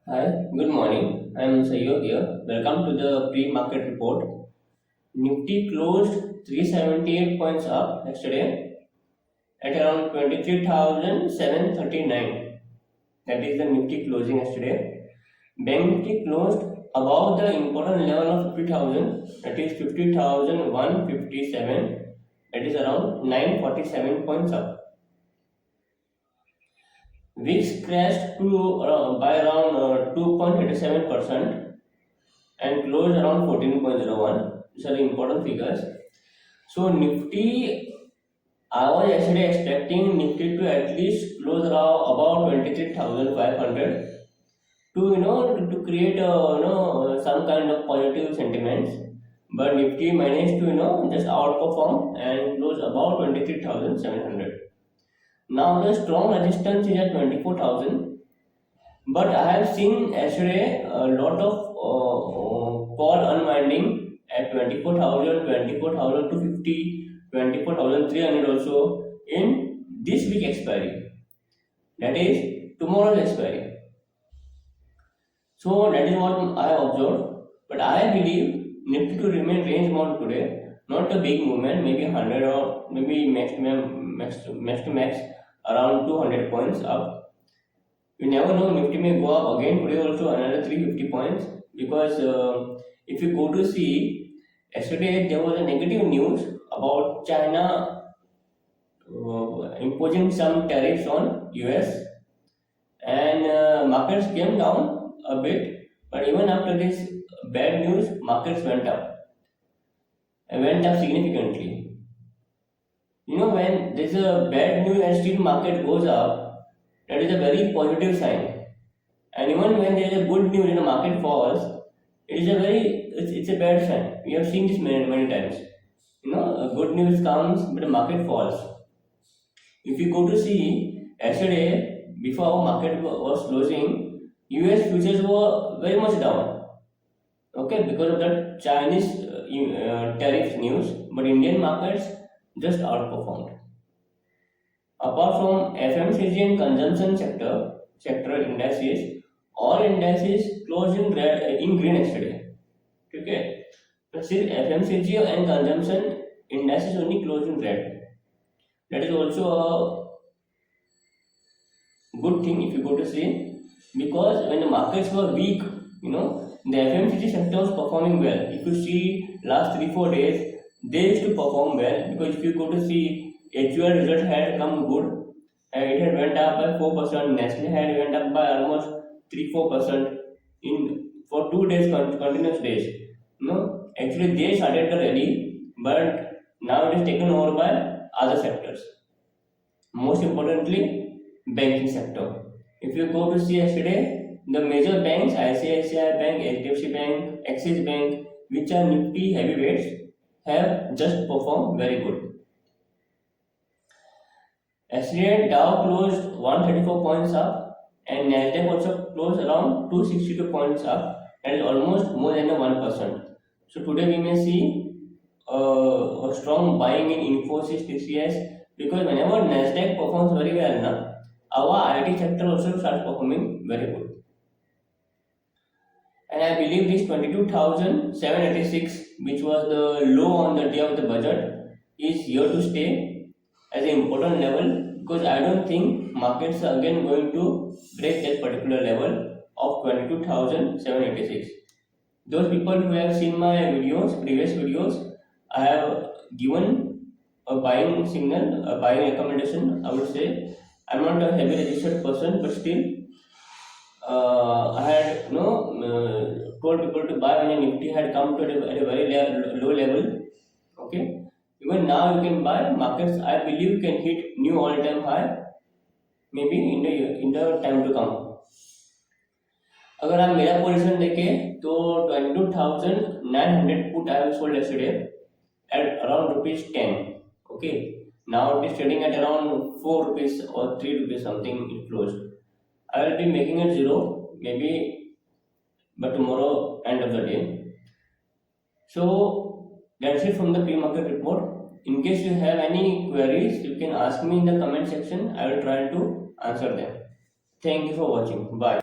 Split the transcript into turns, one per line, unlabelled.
Hi, good morning. I am Sayyid here. Welcome to the pre-market report. Nifty closed 378 points up yesterday at around 23,739. That is the Nifty closing yesterday. Bank Nifty closed above the important level of 50,000, that is 50,157. That is around 947 points up. VIX crashed by around 2.87% and closed around 14.01. These are the important figures. So Nifty, I was yesterday expecting Nifty to at least close around about 23,500 to create some kind of positive sentiments. But Nifty managed to just outperform and close about 23,700. Now the strong resistance is at 24,000. But I have seen yesterday a lot of call unwinding at 24,000, 24,250, 24,300 also in this week expiry. That is tomorrow's expiry. So that is what I observed. But I believe Nifty to remain range bound today. Not a big movement, maybe 100 or maybe max to max around 200 points up. You never know, Nifty may go up again today also another 350 points because if you go to see, yesterday there was a negative news about China imposing some tariffs on US and markets came down a bit, but even after this bad news, markets went up and went up significantly. When there's a bad news and still market goes up, that is a very positive sign. And even when there is a good news and the market falls, it's a bad sign. We have seen this many times. A good news comes, but the market falls. If you go to see yesterday, before our market was closing, US futures were very much down. Okay, because of that Chinese tariff news, but Indian markets just outperformed. Apart from FMCG and consumption sector indices, all indices closed in green yesterday. Okay, so still FMCG and consumption indices only closed in red. That is also a good thing if you go to see, because when the markets were weak, the FMCG sector was performing well. If you see last 3-4 days, they used to perform well because if you go to see HUL result had come good and it had went up by 4%. Nestle had went up by almost 3-4% in for 2 days continuous days. Actually they started the rally, but now it is taken over by other sectors. Most importantly, banking sector. If you go to see yesterday, the major banks ICICI Bank, HDFC Bank, Axis Bank, which are Nifty heavyweights, have just performed very good. Yesterday, Dow closed 134 points up and Nasdaq also closed around 262 points up. That is almost more than 1%. So today we may see a strong buying in Infosys, TCS, because whenever Nasdaq performs very well, our IT sector also starts performing very good. And I believe this 22,786, which was the low on the day of the budget, is here to stay as an important level, because I don't think markets are again going to break that particular level of 22,786. Those people who have seen my previous videos, I have given a buying signal, a buying recommendation. I would say I'm not a heavy registered person, but still I had told people to buy when Nifty had come to at a very low level. Okay, even now you can buy. Markets I believe can hit new all-time high maybe in the time to come. अगर आप मेरा position देखें तो 22,900 put I have sold yesterday at around ₹10. Okay, now it is trading at around 4 rupees or 3 rupees something it closed. I will be making it zero maybe by tomorrow end of the day. So that's it from the pre-market report. In case you have any queries, you can ask me in the comment section. I will try to answer them. Thank you for watching. Bye.